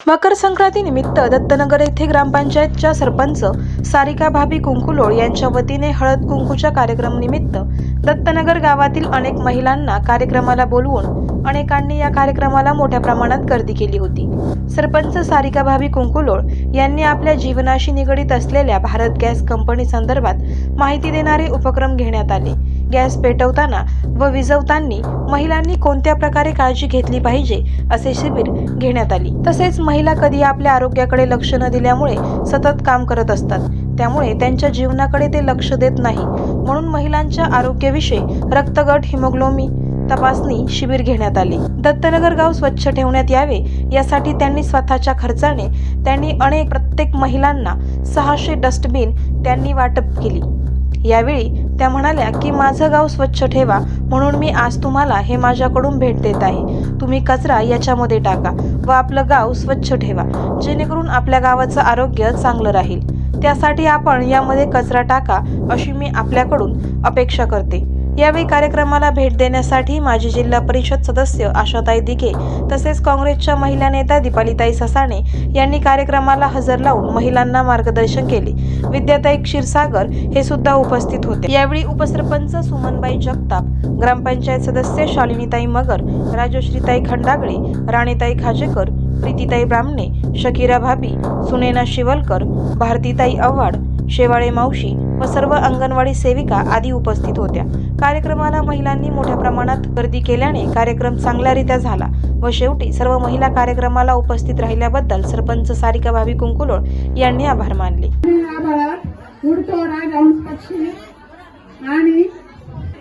मकर संक्रांती निमित्त दत्तनगर येथे ग्रामपंचायतच्या सरपंच सारिका भाभी कुंकुलोळ यांच्या वतीने हळद कुंकूच्या कार्यक्रम निमित्त दत्तनगर गावातील अनेक महिलांना कार्यक्रमाला बोलवून अनेकांनी या कार्यक्रमाला मोठ्या प्रमाणात गर्दी केली होती। सरपंच सारिका भाभी कुंकुलोळ यांनी आपल्या जीवनाशी निगडित असलेल्या भारत गॅस कंपनी संदर्भात माहिती देणारे उपक्रम घेण्यात आले। गॅस पेटवताना व विझवताना महिलांनी कोणत्या प्रकारे काळजी घेतली पाहिजे असे शिबिर घेण्यात आले। तसेच महिला कधी आपल्या आरोग्याकडे लक्ष न दिल्यामुळे सतत काम करत असतात, त्यामुळे त्यांच्या जीवनाकडे ते लक्ष देत नाही, म्हणून महिलांच्या आरोग्याविषयी रक्तगट हिमोग्लोबी तपासणी शिबिर घेण्यात आले। दत्तनगर गाव स्वच्छ ठेवण्यात यावे यासाठी त्यांनी स्वतःच्या खर्चाने प्रत्येक महिलांना 600 डस्टबिन त्यांनी वाटप केली। यावेळी त्या म्हणाल्या की माझं गाव स्वच्छ ठेवा म्हणून मी आज तुम्हाला हे माझ्याकडून भेट देत आहे। तुम्ही कचरा याच्यामध्ये टाका व आपलं गाव स्वच्छ ठेवा, जेणेकरून आपल्या गावाचं आरोग्य चांगलं राहील। त्यासाठी आपण यामध्ये कचरा टाका अशी मी आपल्याकडून अपेक्षा करते। यावेळी कार्यक्रमाला भेट देण्यासाठी माजी जिल्हा परिषद सदस्य आशाताई दिघे तसेच काँग्रेसच्या महिला नेत्या दीपालीताई ससाणे यांनी कार्यक्रमाला हजर लावून महिलांना मार्गदर्शन केले। विद्याताई क्षीरसागर हे सुद्धा उपस्थित होते। यावेळी उपसरपंच सुमनबाई जगताप, ग्रामपंचायत सदस्य शालिनीताई मगर, राजश्रीताई खंडागळे, राणीताई खाजेकर, प्रीतीताई ब्राह्मणे, शकीरा भाभी, सुनेना शिवलकर, भारतीताई आव्हाड, शेवाळे मावशी व सर्व अंगणवाडी सेविका आदी उपस्थित होत्या। कार्यक्रमाला महिलांनी मोठ्या प्रमाणात गर्दी केल्याने कार्यक्रम चांगल्यारीत्या झाला व शेवटी सर्व महिला कार्यक्रमाला उपस्थित राहिल्याबद्दल सरपंच सारिका भाभी कुंकुलोळ यांनी आभार मानले। उडतो राज हंस पक्षी आणि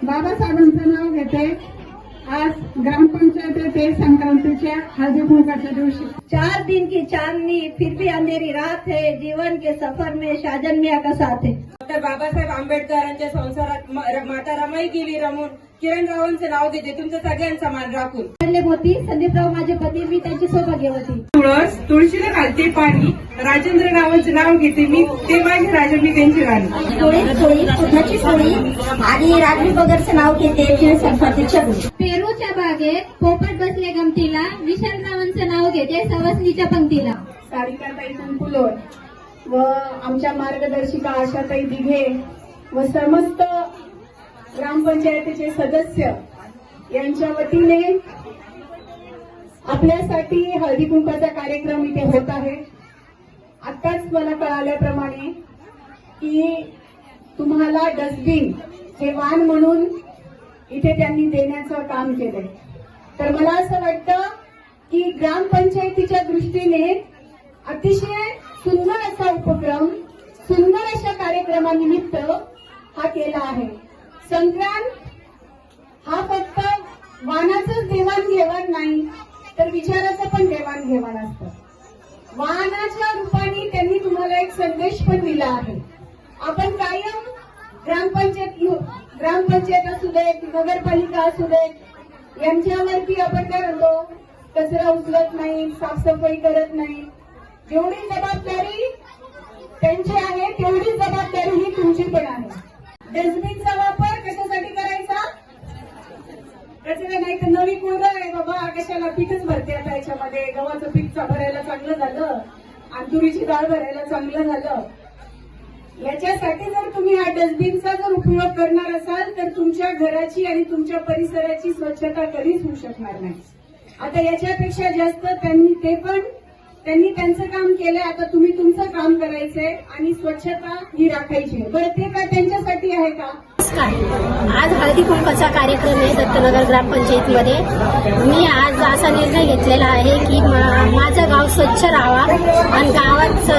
बाबासाहेबांचं नाव घेते। आज ग्रामपंचायत येथे संक्रांतीच्या हळदी कुंकाच्या दिवशी 4 दिन की चांदनी फिर भी अंधेरी रात है, जीवन के सफर में शाजन मियां का साथ है। डॉक्टर बाबासाहेब आंबेडकरांच्या संसारात माता रमाई गेली रमून किरणरावांचं नाव घेते, तुमचं सगळ्यांचा मान राखून। होती संदीपराव माझे पती, मी त्यांची सौभाग्यवती। तुळस तुळशीला घालते पाणी, राजेंद्र रावांचं नाव घेते मी, ते माझे राजा मी त्यांची राणी। पोळी आणि राजवी बगरचं नाव घेते संपत्तीच्या पेरूच्या बागेत पोपट बसले गमतीला, विशालरावांचं नाव घेते सवसनीच्या पंक्तीला। सारिकाताई कुंकुलोळ व आमच्या मार्गदर्शिका आशाताई दिघे व समस्त ग्रामपंचायतीचे सदस्य यांच्या वतीने आपल्यासाठी हळदी कुंकाचा कार्यक्रम इथे होत आहे। आताच मला कळाल्याप्रमाणे की तुम्हाला डस्टबिन हे वाण म्हणून इथे त्यांनी देण्याचं काम केलंय। तर मला असं वाटतं की ग्रामपंचायतीच्या दृष्टीने अतिशय सुंदर असा उपक्रम, सुंदर अशा कार्यक्रमानिमित्त हा केला आहे। संक्रांत हा फक्त वाणाचंच देवाणघेवाण नाही, तर विचाराचं पण देवाणघेवाण असतं। वाणाच्या रूपाने त्यांनी तुम्हाला एक संदेश पण दिला आहे। आपण कायम ग्रामपंचायत असू दे, नगरपालिका असू दे, यांच्यावरती आपण काय म्हणतो, कचरा उचलत नाही, साफसफाई करत नाही। जेवढी जबाबदारी त्यांची आहे तेवढी जबाबदारी ही तुमची पण आहे। डस्टबिनचा वापर कशासाठी करायचा? कचरा नाही तर नवी कोरं आहे बाबा, कशाला पीठच भरते आता याच्यामध्ये, गव्हाचं पीठ भरायला चांगलं झालं आणि तुरीची डाळ भरायला चांगलं झालं। याच्यासाठी जर तुम्ही हा डस्टबिनचा जर उपयोग करणार असाल तर तुमच्या घराची आणि तुमच्या परिसराची स्वच्छता कधीच होऊ शकणार नाही। आता याच्यापेक्षा जास्त त्यांनी त्यांचं काम केलंय, आता तुम्ही तुमचं काम करायचंय आणि स्वच्छता ही राखायची। बरं ते का त्यांच्यासाठी आहे का? आज हळदी कुंकाचा कार्यक्रम आहे दत्तनगर ग्रामपंचायतीमध्ये। मी आज असा निर्णय घेतलेला आहे की माझं गाव स्वच्छ राहावा आणि गावात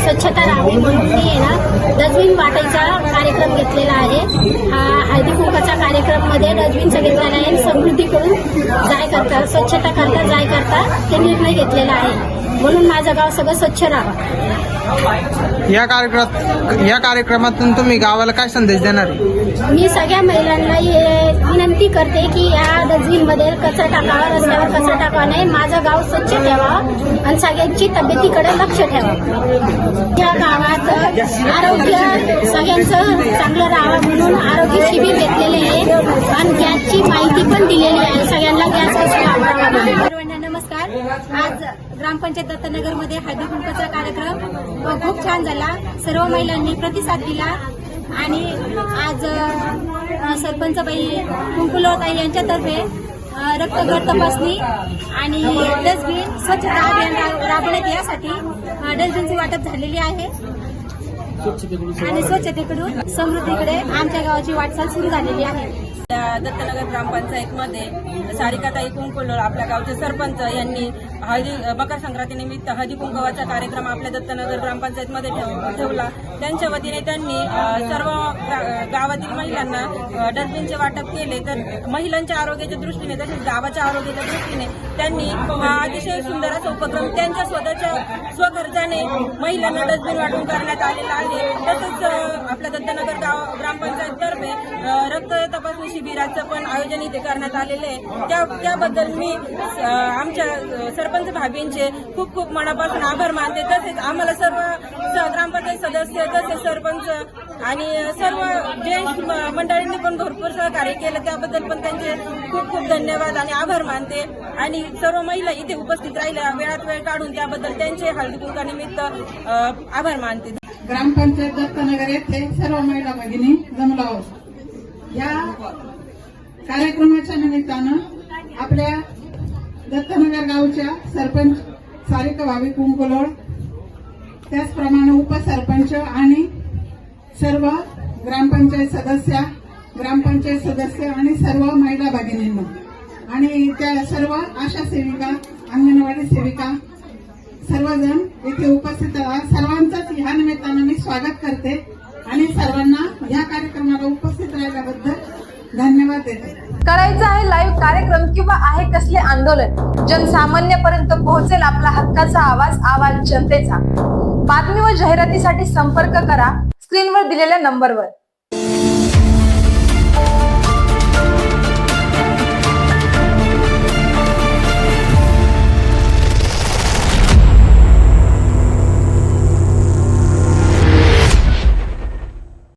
स्वच्छता राहावी म्हणून मी डस्टबिन वाटायचा कार्यक्रम घेतलेला आहे। हा हळदी कुंकाचा कार्यक्रम मध्ये डस्टबिनचं घेतलेला आहे। समृद्धीकडून स्वच्छता करता जाय करता हे निर्णय घेतलेला आहे, म्हणून माझं गाव सगळं स्वच्छ राहावं। या कार्यक्रमातून तुम्ही गावाला काय संदेश देणार? मी सगळ्या महिलांना हे विनंती करते की या डस्टबिनमध्ये कचरा टाकावा, रस्त्यावर कचरा टाकावा नाही, माझं गाव स्वच्छ ठेवावं आणि सगळ्यांची तब्येतीकडे लक्ष ठेवावं। या गावात आरोग्य सगळ्यांचं चांगलं राहावं म्हणून आरोग्य शिबिर घेतलेले आहे आणि गॅसची माहिती पण दिलेली आहे, सगळ्यांना गॅस कसा वापरावा। नमस्कार, आज ग्रामपंचायत दत्तनगरमध्ये हळदी कुंकूचा कार्यक्रम खूप छान झाला. सर्व महिलांनी प्रतिसाद दिला आणि आज सरपंचबाई कुंकुलोताई यांच्यातर्फे रक्तगट तपासणी आणि डस्टबिन स्वच्छता अभियान राबवण्यात यासाठी डस्टबिनचे वाटप झालेली आहे आणि स्वच्छतेकडून समृद्धीकडे आमच्या गावाची वाटचाल सुरू झालेली आहे. दत्तनगर ग्रामपंचायतमध्ये सारिकाताई कुंकुलोळ आपल्या गावचे सरपंच यांनी मकर संक्रांतीनिमित्त हळदी कुंकवाचा कार्यक्रम आपल्या दत्तनगर ग्रामपंचायतमध्ये ठेवला. त्यांच्या वतीने त्यांनी सर्व गावातील महिलांना डस्टबिनचे वाटप केले. तर महिलांच्या आरोग्याच्या दृष्टीने तसेच गावाच्या आरोग्याच्या दृष्टीने त्यांनी हा अतिशय सुंदर असा उपक्रम त्यांच्या स्वतःच्या स्वखर्चाने महिलांना डस्टबिन वाटून करण्यात आलेला आहे. तसंच आपल्या दत्तनगर ग्रामपंचायततर्फे रक्त तपासणी शिबिराचं पण आयोजन इथे करण्यात आलेले आहे. त्याबद्दल मी आमच्या सरपंच भाभींचे खूप खूप मनापासून आभार मानते. तसेच आम्हाला सर्व ग्रामपंचायत सदस्य तसेच सरपंच आणि सर्व जेंट्स मंडळींनी पण भरपूर सहकार्य केलं. त्याबद्दल पण त्यांचे खूप खूप धन्यवाद आणि आभार मानते. आणि सर्व महिला इथे उपस्थित राहिल्या वेळात वेळ काढून त्याबद्दल त्यांचे हळदी कुंकानिमित्त आभार मानते. ग्रामपंचायत दत्तनगर येथे सर्व महिला भगिनी जमलो आहोत. या कार्यक्रमाच्या निमित्तानं आपल्या दत्तनगर गावच्या सरपंच सारिका भाभी कुंकुलोळ, त्याचप्रमाणे उपसरपंच आणि सर्व ग्रामपंचायत सदस्य आणि सर्व महिला भगिनींना आणि त्या सर्व आशा सेविका, अंगणवाडी सेविका सर्वजण इथे उपस्थित सर्वांचंच ह्या निमित्तानं मी स्वागत करते आणि सर्वांना या कार्यक्रमाला उपस्थित राहिल्याबद्दल धन्यवाद देते. करायचं आहे लाईव्ह कार्यक्रम किंवा आहे कसले आंदोलन, जनसामान्यपर्यंत पोहोचेल आपला हक्काचा आवाज जनतेचा. बातमी व जाहिरातीसाठी संपर्क करा स्क्रीनवर दिलेल्या नंबरवर.